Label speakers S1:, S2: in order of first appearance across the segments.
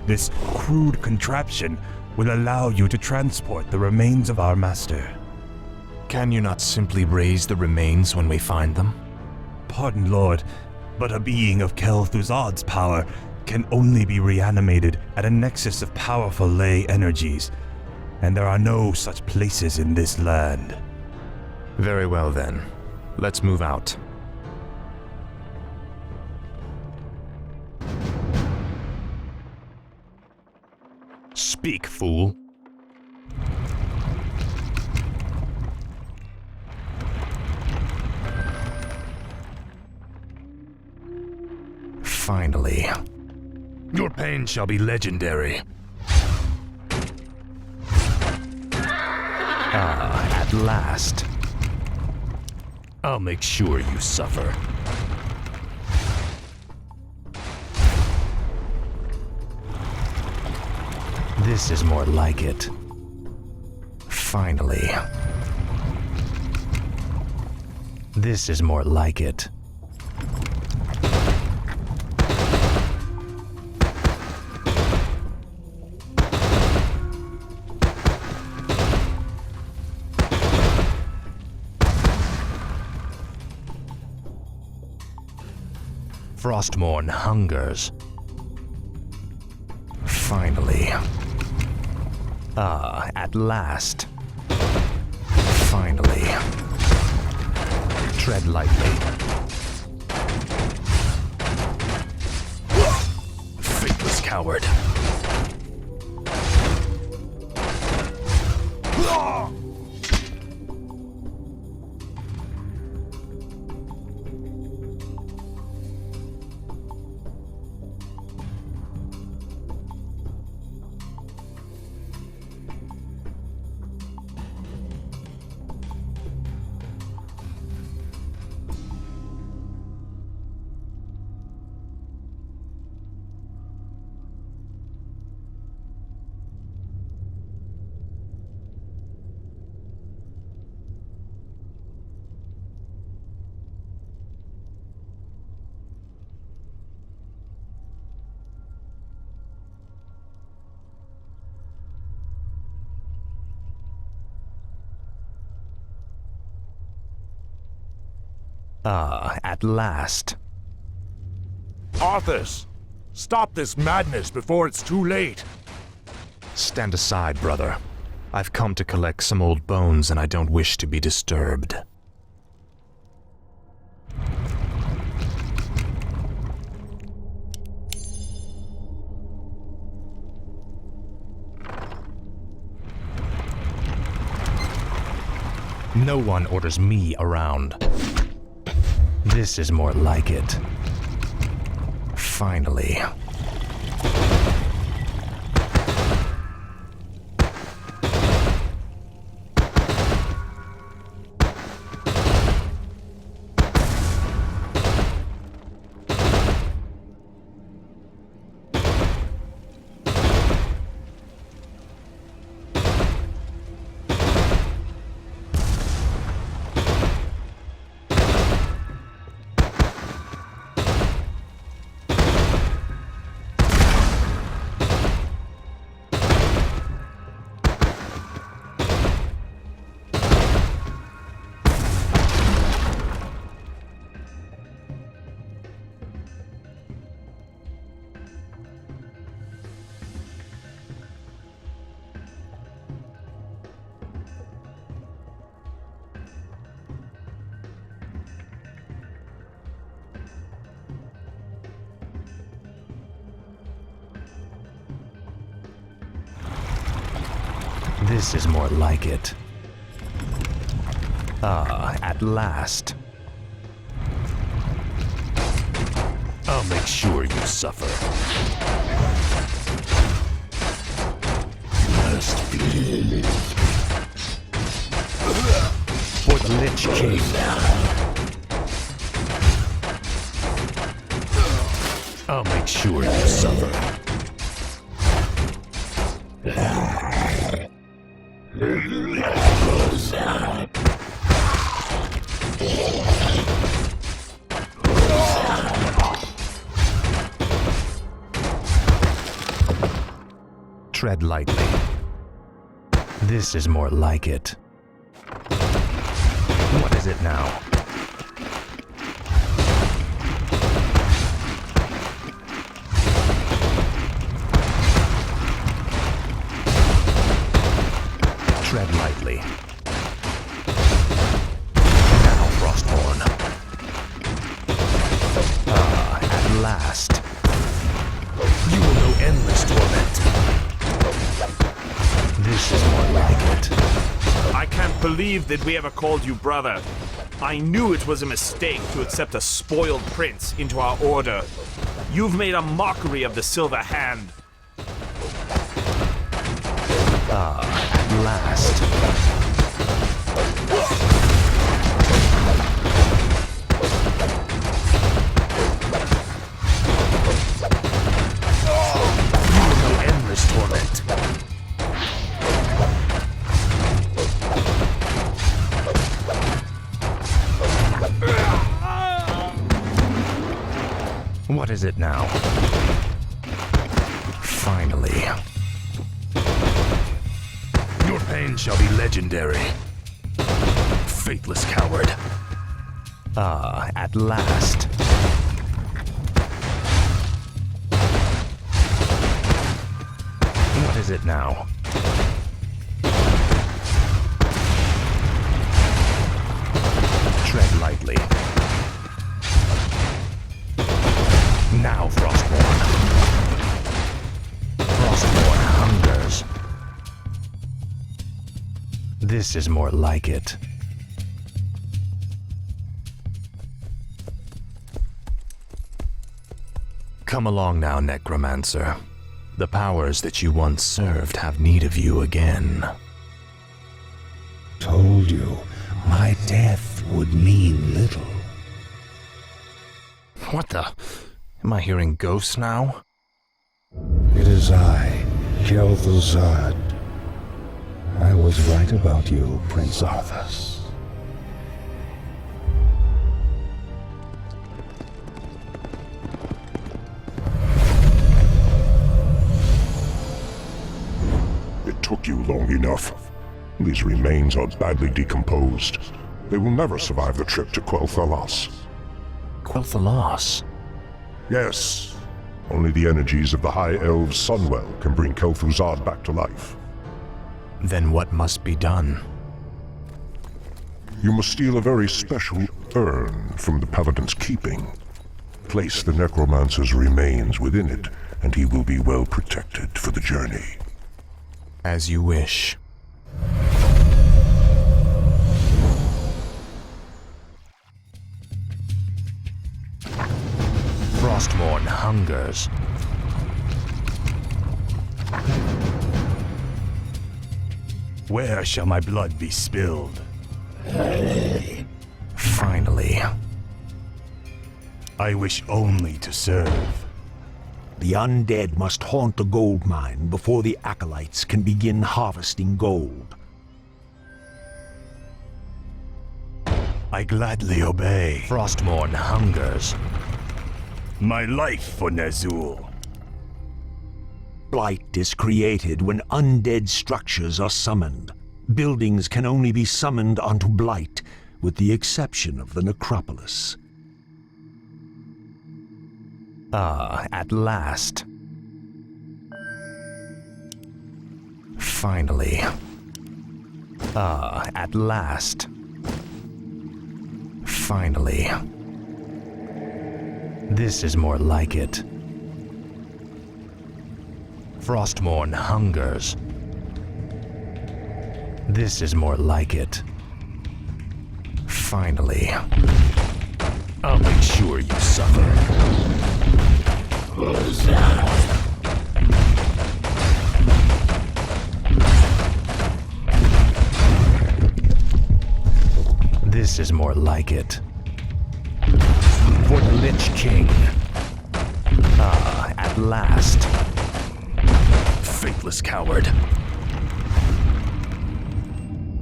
S1: This crude contraption will allow you to transport the remains of our master.
S2: Can you not simply raise the remains when we find them?
S1: Pardon, Lord, but a being of Kel'Thuzad's power can only be reanimated at a nexus of powerful ley energies, and there are no such places in this land.
S2: Very well then. Let's move out. Speak, fool. Finally. Your pain shall be legendary. Ah, at last. I'll make sure you suffer. This is more like it. Finally. This is more like it. Frostmourne hungers. Finally. Ah, at last. Finally. Tread lightly. Faithless coward. Ah, at last.
S3: Arthas! Stop this madness before it's too late!
S2: Stand aside, brother. I've come to collect some old bones and I don't wish to be disturbed. No one orders me around. This is more like it. Finally. This is more like it. Ah, at last. I'll make sure you suffer. Must be for the Lich King. I'll make sure you suffer. Tread lightly. This is more like it. What is it now? Tread lightly. Now, Frostborn. Ah, at last.
S3: You will know endless torment.
S2: This is more like it.
S4: I can't believe that we ever called you brother. I knew it was a mistake to accept a spoiled prince into our order. You've made a mockery of the Silver Hand.
S2: At last.
S3: You will know endless torment.
S2: What is it now? Finally.
S3: Your pain shall be legendary. Faithless coward.
S2: Ah, at last. What is it now? Tread lightly. Now, Frostborn. Frostborn hungers. This is more like it. Come along now, Necromancer. The powers that you once served have need of you again.
S5: Told you, my death would mean little.
S2: What the? Am I hearing ghosts now?
S5: It is I, Kel'Thuzad. I was right about you, Prince Arthas.
S6: It took you long enough. These remains are badly decomposed. They will never survive the trip to Quel'Thalas.
S2: Quel'Thalas?
S6: Yes. Only the energies of the High Elves' Sunwell can bring Kel'Thuzad back to life.
S2: Then what must be done?
S6: You must steal a very special urn from the Paladin's keeping. Place the Necromancer's remains within it, and he will be well protected for the journey.
S2: As you wish. Frostborn hungers.
S1: Where shall my blood be spilled?
S2: Finally.
S1: I wish only to serve.
S7: The undead must haunt the gold mine before the acolytes can begin harvesting gold.
S1: I gladly obey.
S2: Frostborn hungers.
S1: My life for Ner'zhul.
S7: Blight is created when undead structures are summoned. Buildings can only be summoned onto Blight, with the exception of the necropolis.
S2: Ah, at last. Finally. Ah, at last. Finally. This is more like it. Frostborn hungers. This is more like it. Finally. I'll make sure you suffer. This is more like it. For the Lich King. Ah, at last.
S3: Faithless coward.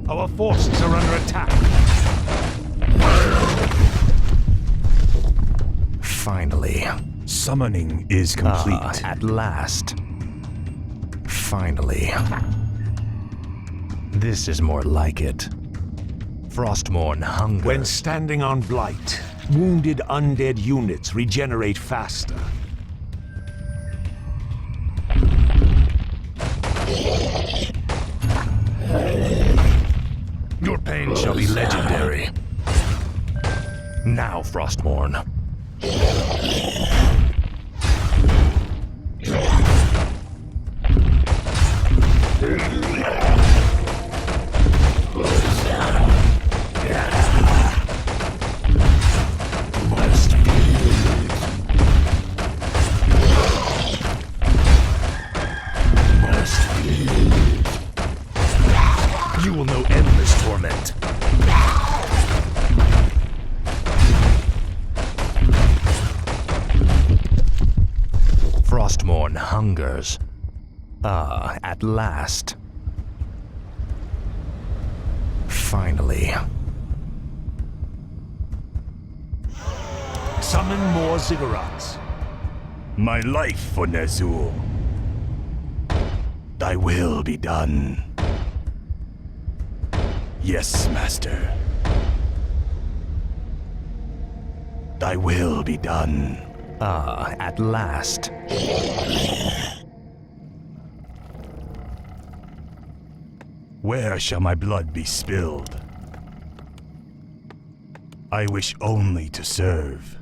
S3: Our forces are under attack.
S2: Finally.
S1: Summoning is complete.
S2: Ah, at last. Finally. This is more like it. Frostmourne hungers.
S7: When standing on Blight, wounded undead units regenerate faster.
S2: Your pain shall be legendary. Now, Frostmourne. You will know endless torment. Frostmourne hungers. Ah, at last. Finally.
S7: Summon more ziggurats.
S1: My life for Ner'zhul. Thy will be done. Yes, Master. Thy will be done.
S2: Ah, at last.
S1: Where shall my blood be spilled? I wish only to serve.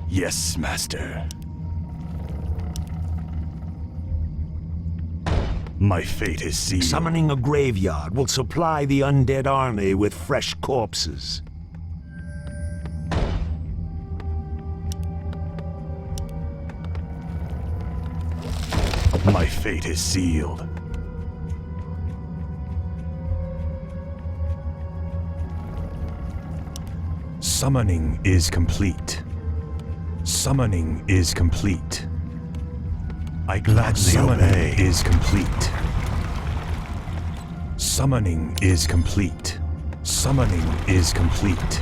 S1: Yes, Master. My fate is sealed.
S7: Summoning a graveyard will supply the undead army with fresh corpses.
S1: My fate is sealed. Summoning is complete. Summoning is complete. I gladly obey. Summoning is complete. Summoning is complete. Summoning is complete.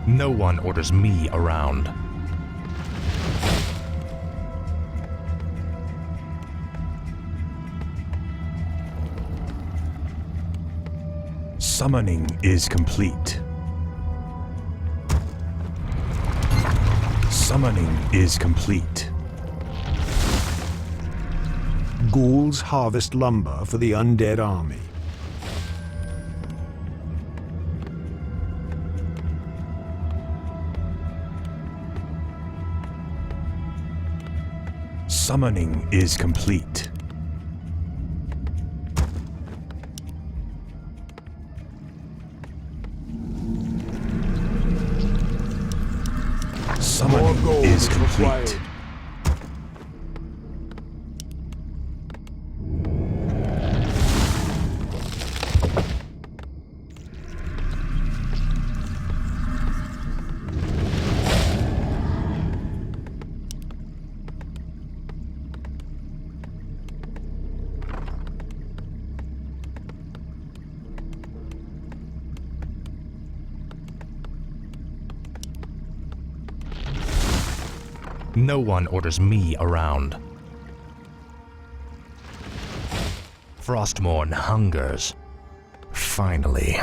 S2: No one orders me around.
S1: Summoning is complete. Summoning is complete.
S7: Ghouls harvest lumber for the undead army.
S1: Summoning is complete. Summoning is complete.
S2: No one orders me around. Frostmourne hungers. Finally.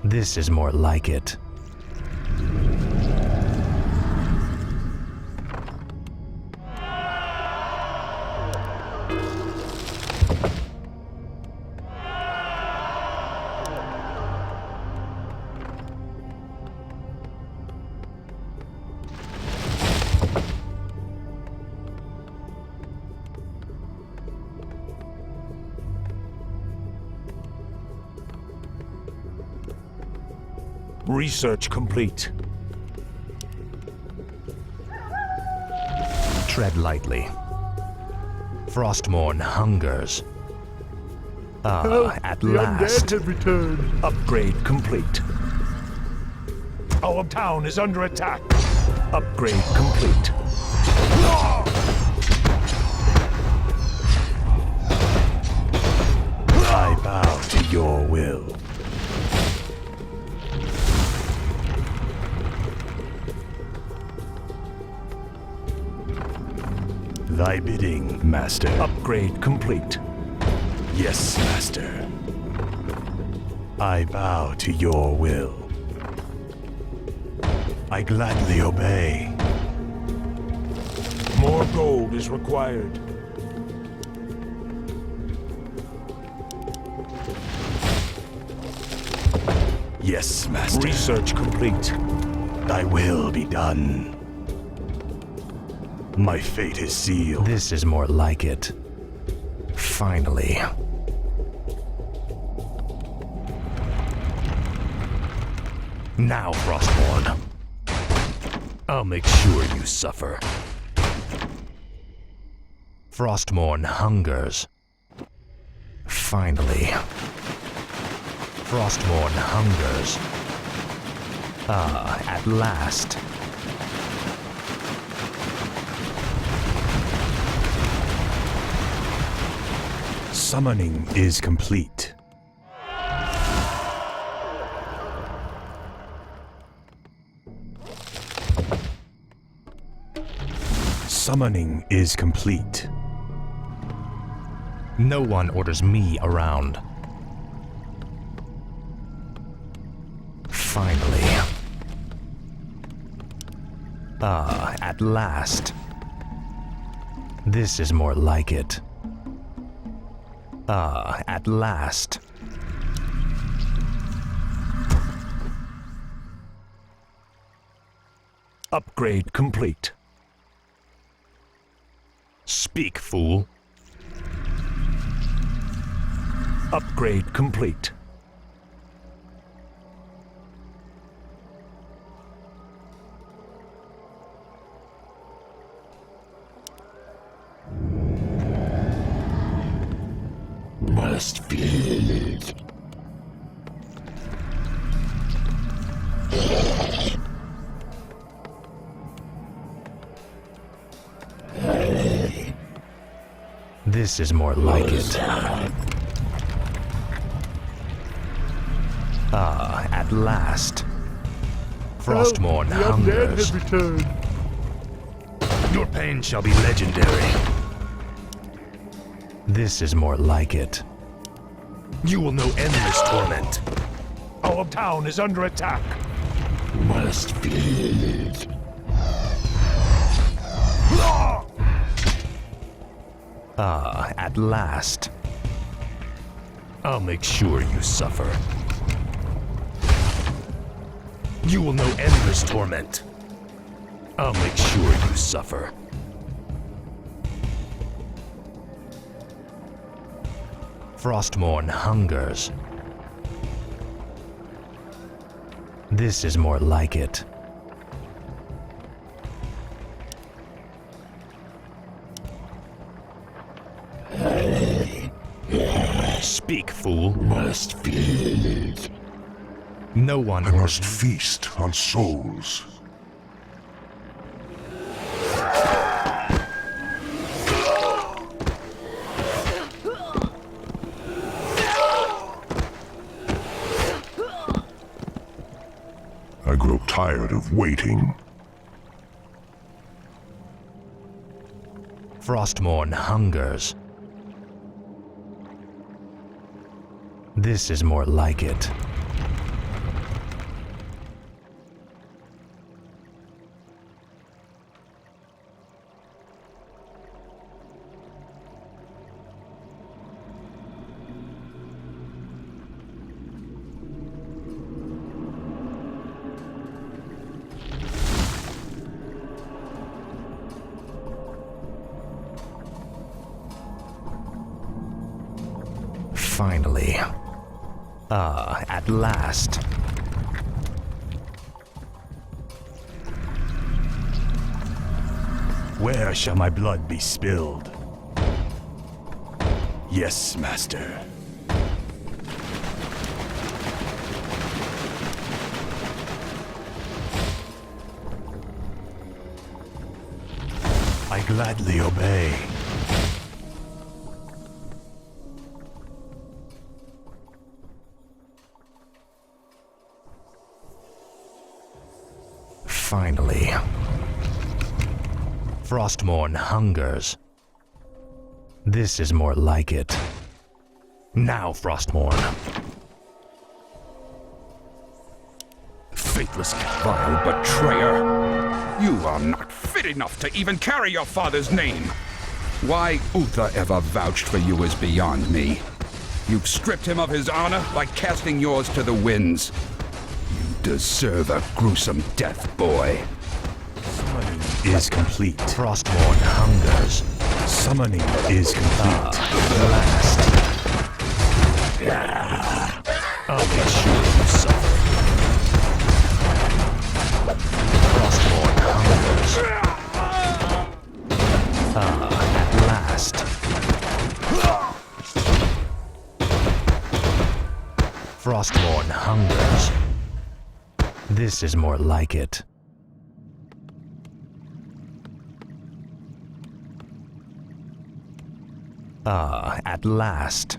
S2: This is more like it.
S7: Research complete.
S2: Tread lightly. Frostmourne hungers. Ah, at last.
S3: Undead have returned.
S7: Upgrade complete. Our town is under attack. Upgrade complete.
S1: I bow to your will. Thy bidding, Master.
S7: Upgrade complete.
S1: Yes, Master. I bow to your will. I gladly obey.
S3: More gold is required.
S1: Yes, Master.
S7: Research complete.
S1: Thy will be done. My fate is sealed.
S2: This is more like it. Finally. Now, Frostborn. I'll make sure you suffer. Frostmourne hungers. Finally. Frostmourne hungers. Ah, at last.
S1: Summoning is complete. Summoning is complete.
S2: No one orders me around. Finally. Ah, at last. This is more like it. Ah, at last.
S7: Upgrade complete.
S2: Speak, fool.
S7: Upgrade complete.
S5: Must be.
S2: This is more like it. Ah, at last. Frostmourne
S3: The undead
S2: hungers.
S3: has returned.
S2: Your pain shall be legendary. This is more like it. You will know endless torment.
S3: Our town is under attack.
S5: Must be.
S2: Ah, at last. I'll make sure you suffer. You will know endless torment. I'll make sure you suffer. Frostmourne hungers. This is more like it. Speak, fool.
S5: Must be.
S2: No one
S6: I must feast on souls. I grow tired of waiting.
S2: Frostmourne hungers. This is more like it. Finally. Ah, at last.
S1: Where shall my blood be spilled? Yes, Master. I gladly obey.
S2: Finally. Frostmourne hungers. This is more like it. Now, Frostmourne.
S8: Faithless, vile betrayer! You are not fit enough to even carry your father's name! Why Uther ever vouched for you is beyond me. You've stripped him of his honor by casting yours to the winds. You deserve a gruesome death, boy.
S1: Summoning is complete.
S2: Frostmourne hungers.
S1: Summoning is complete.
S2: Last. I'll make sure you suffer. Frostmourne hungers. At last. Frostmourne hungers. This is more like it. At last.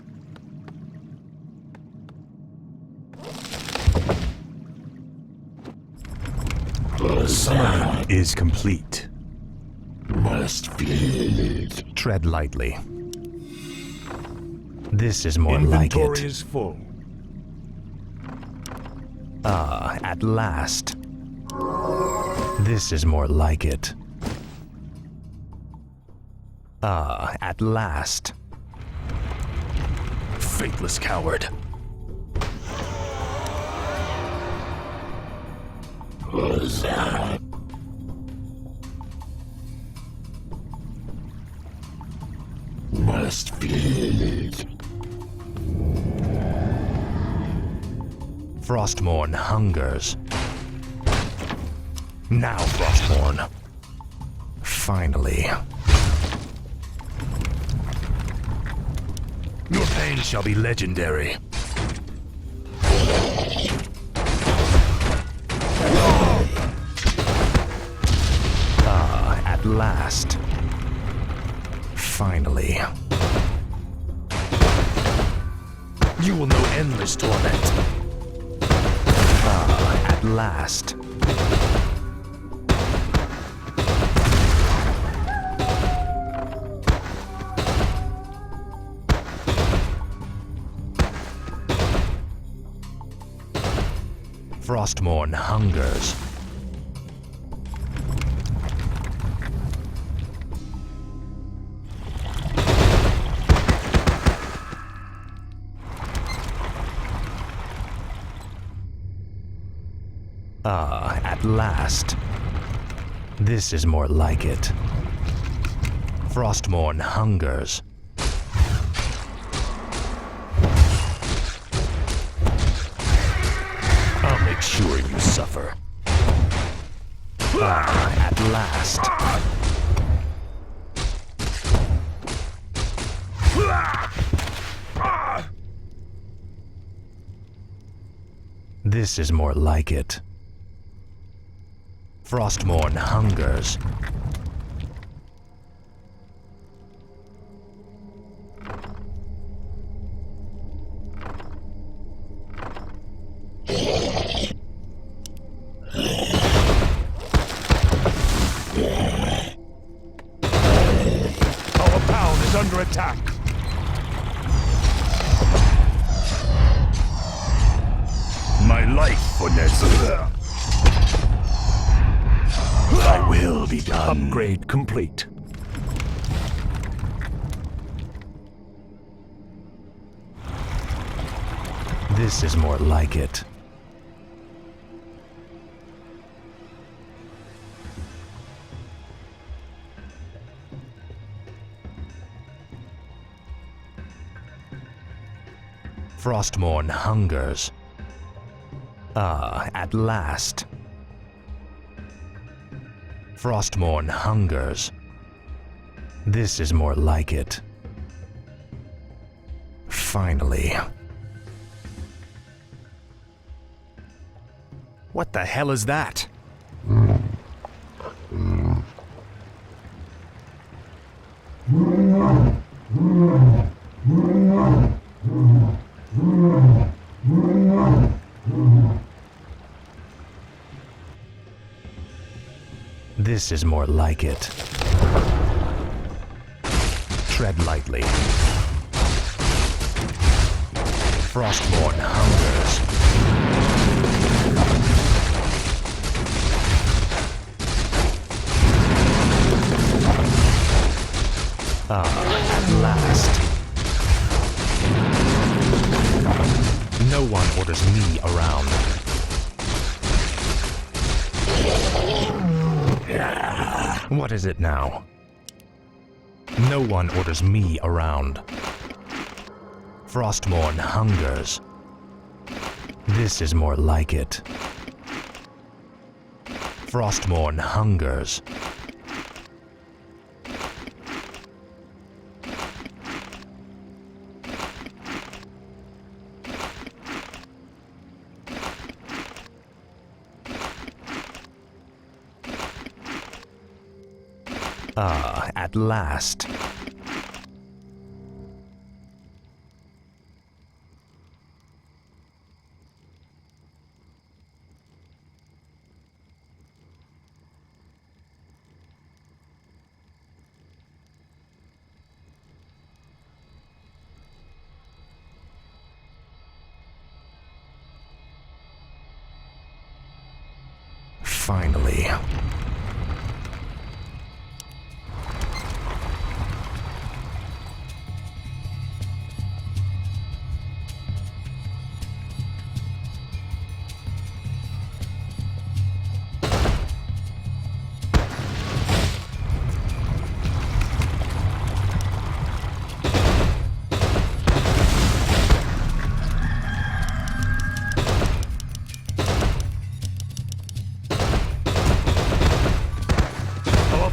S1: Summoning is complete.
S5: Must feel it.
S2: Tread lightly. This is more like
S3: Inventory
S2: it.
S3: is full.
S2: At last. This is more like it. At last. Faithless coward.
S5: Huzzah. Must feel it.
S2: Frostmourne hungers. Now, Frostmourne. Finally.
S1: Your pain shall be legendary.
S2: At last. Finally.
S1: You will know endless torment.
S2: At last. Frostmourne hungers. At last. This is more like it. Frostmourne hungers. I'll make sure you suffer. At last. This is more like it. Frostmourne hungers.
S3: Our town is under attack.
S1: My life for Nezir. Thy will be done.
S3: Upgrade complete.
S2: This is more like it. Frostmourne hungers. At last. Frostmourne hungers. This is more like it. Finally.
S1: What the hell is that?
S2: This is more like it. Tread lightly. Frostborn hungers. At last. No one orders me around. What is it now? No one orders me around. Frostmourne hungers. This is more like it. Frostmourne hungers. At last. Finally.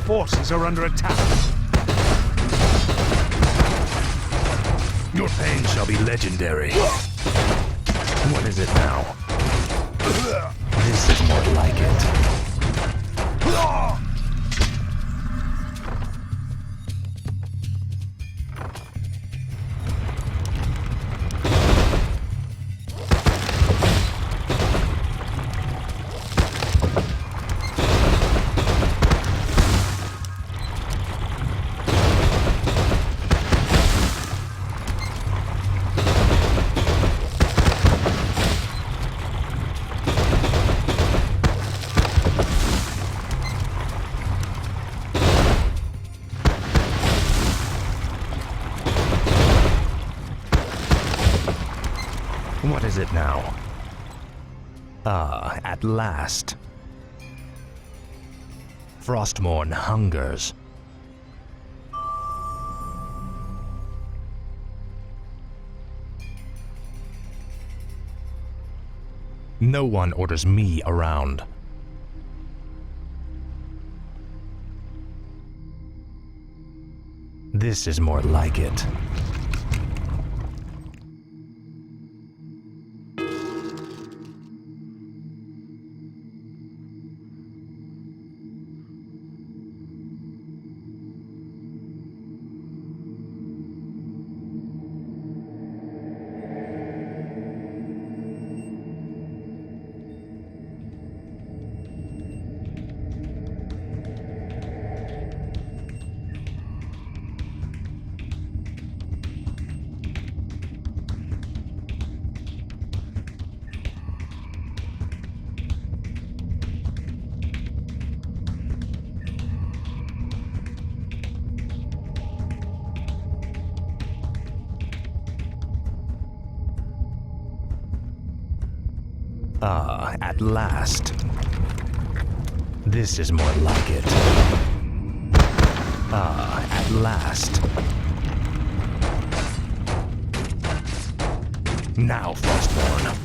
S3: Forces are under attack.
S2: Your pain shall be legendary. What is it now? This is more like it. What is it now? At last. Frostmourne hungers. No one orders me around. This is more like it. At last. This is more like it. At last. Now, Frostborn.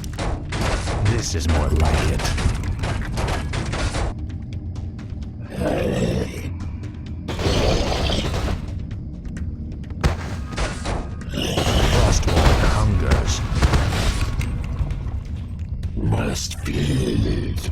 S2: This is more like it. Frostborn hungers.
S5: Must feel it.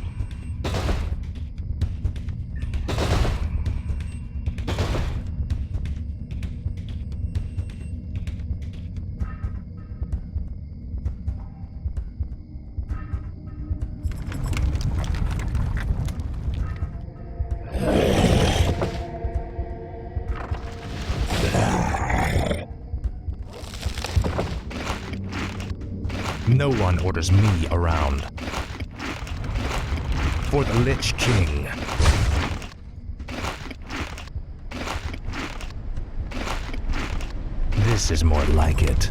S2: No one orders me around. For the Lich King. This is more like it.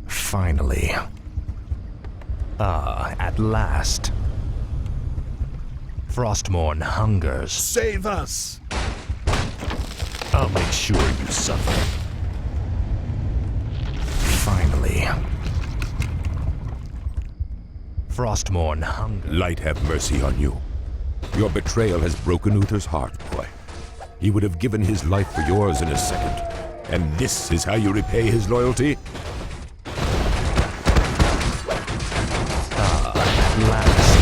S2: Finally. At last. Frostmourne hungers.
S3: Save us!
S2: I'll make sure you suffer. Finally. Frostmourne hungers.
S9: Light have mercy on you. Your betrayal has broken Uther's heart, boy. He would have given his life for yours in a second. And this is how you repay his loyalty?
S2: At last.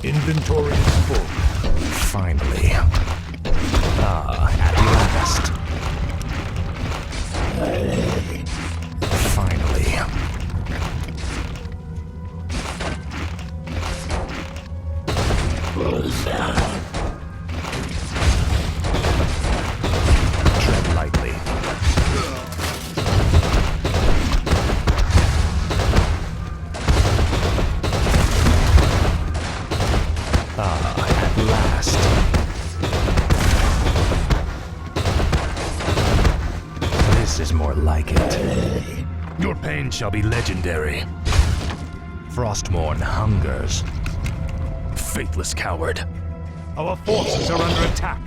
S3: Inventory is full.
S2: Finally. At last. Finally. Tread lightly. At last. This is more like it. Your pain shall be legendary. Frostmourne hungers. Faithless coward.
S3: Our forces are under attack.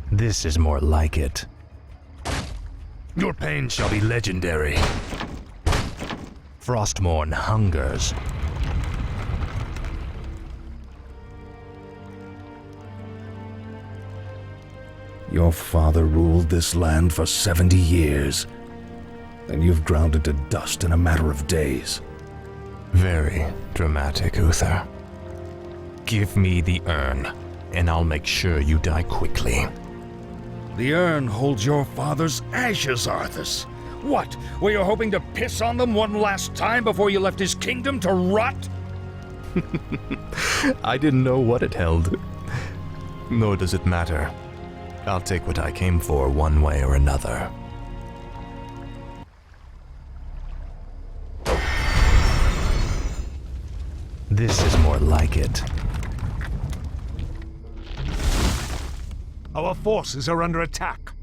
S2: This is more like it. Your pain shall be legendary. Frostmourne hungers.
S5: Your father ruled this land for 70 years, and you've ground it to dust in a matter of days.
S2: Very dramatic, Uther. Give me the urn, and I'll make sure you die quickly.
S8: The urn holds your father's ashes, Arthas. What? Were you hoping to piss on them one last time before you left his kingdom to rot?
S2: I didn't know what it held. Nor does it matter. I'll take what I came for one way or another. This is more like it.
S3: Our forces are under attack.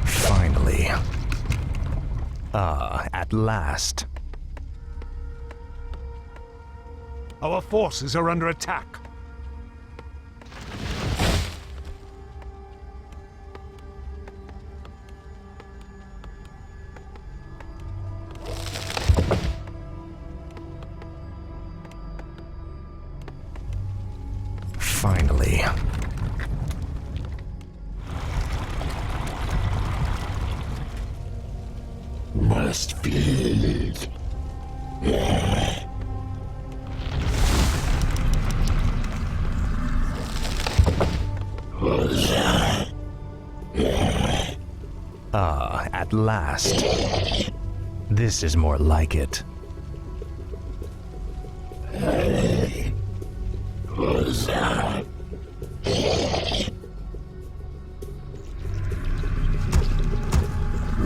S2: Finally. At last.
S3: Our forces are under attack.
S2: Finally.
S5: Must be.
S2: At last. This is more like it.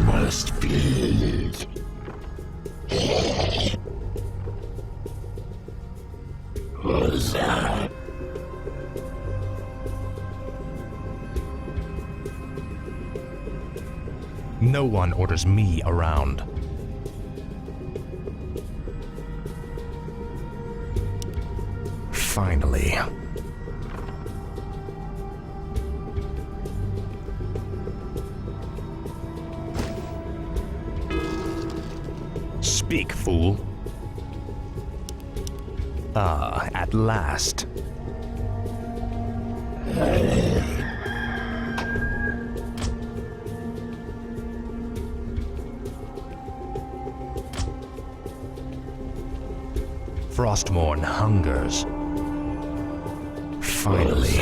S5: Must be.
S2: No one orders me around. Finally. Speak, fool. Ah, at last. Frostmourne hungers. Finally.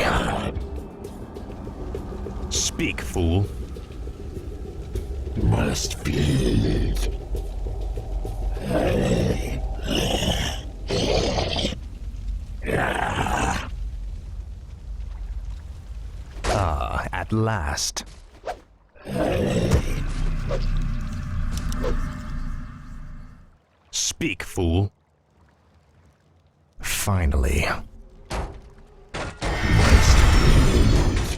S2: Speak, fool. Must be. Ah, at last. Speak, fool. Finally.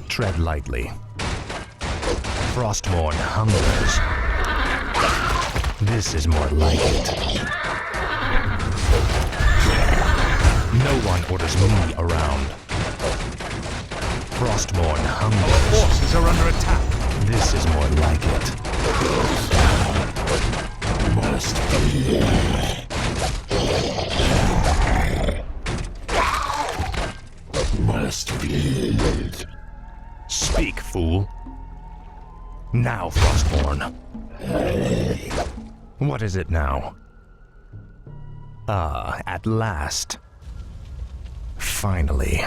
S2: Tread lightly. Frostmourne hungers. This is more like it. No one orders me around. Frostmourne hungers.
S3: Our forces are under attack.
S2: This is more like it. Must be. Must be. Speak, fool. Now, Frostmourne. What is it now? Ah, at last. Finally.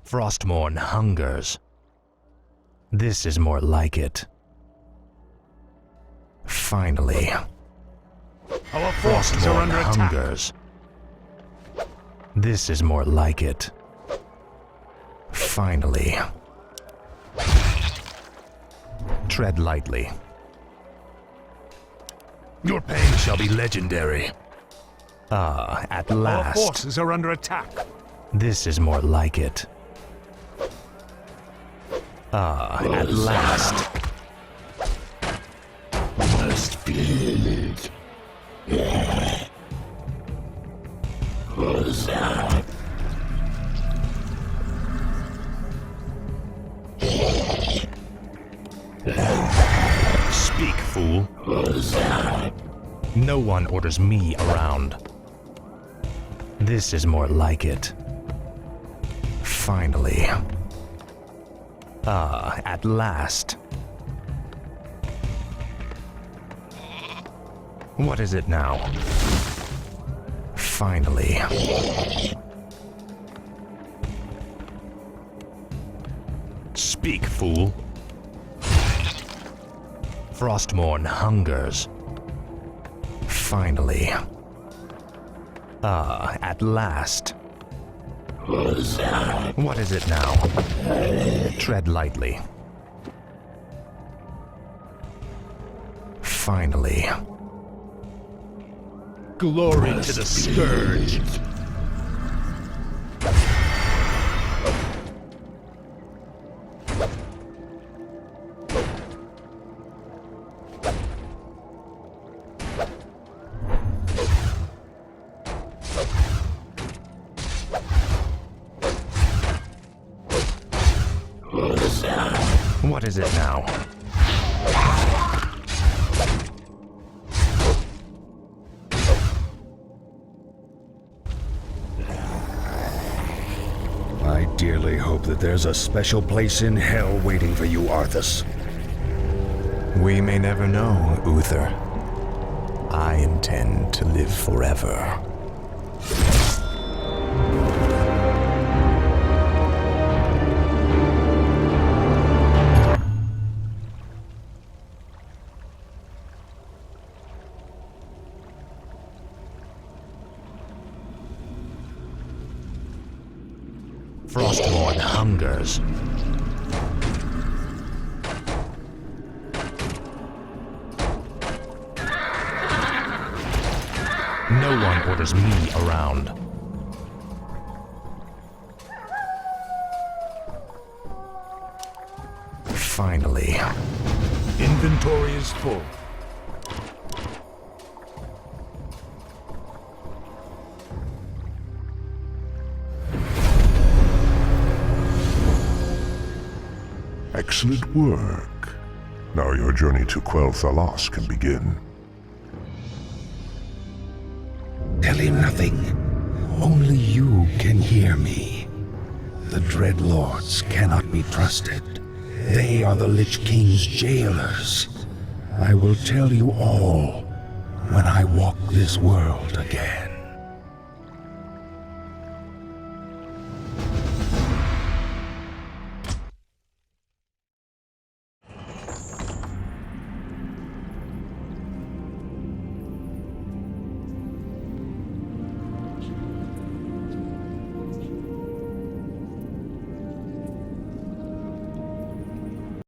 S2: Frostmourne hungers. This is more like it. Finally.
S3: Our forces are under attack.
S2: Hungers. This is more like it. Finally. Tread lightly. Your pain shall be legendary. Ah, at last.
S3: Our forces are under attack.
S2: This is more like it. Ah, at last. Must be. What's that? Speak, fool. What's that? No one orders me around. This is more like it. Finally. Ah, at last. What is it now? Finally. Speak, fool. Frostmourne hungers. Finally. Ah, at last. What is it now? Tread lightly. Finally. Glory to the Scourge. What is it now?
S5: I dearly hope that there's a special place in hell waiting for you, Arthas.
S2: We may never know, Uther. I intend to live forever. Frostmourne hungers. No one orders me around. Finally.
S3: inventory is full.
S6: Excellent work. Now your journey to Quell Thalas can begin.
S5: Tell him nothing. Only you can hear me. The Dreadlords cannot be trusted. They are the Lich King's jailers. I will tell you all when I walk this world again.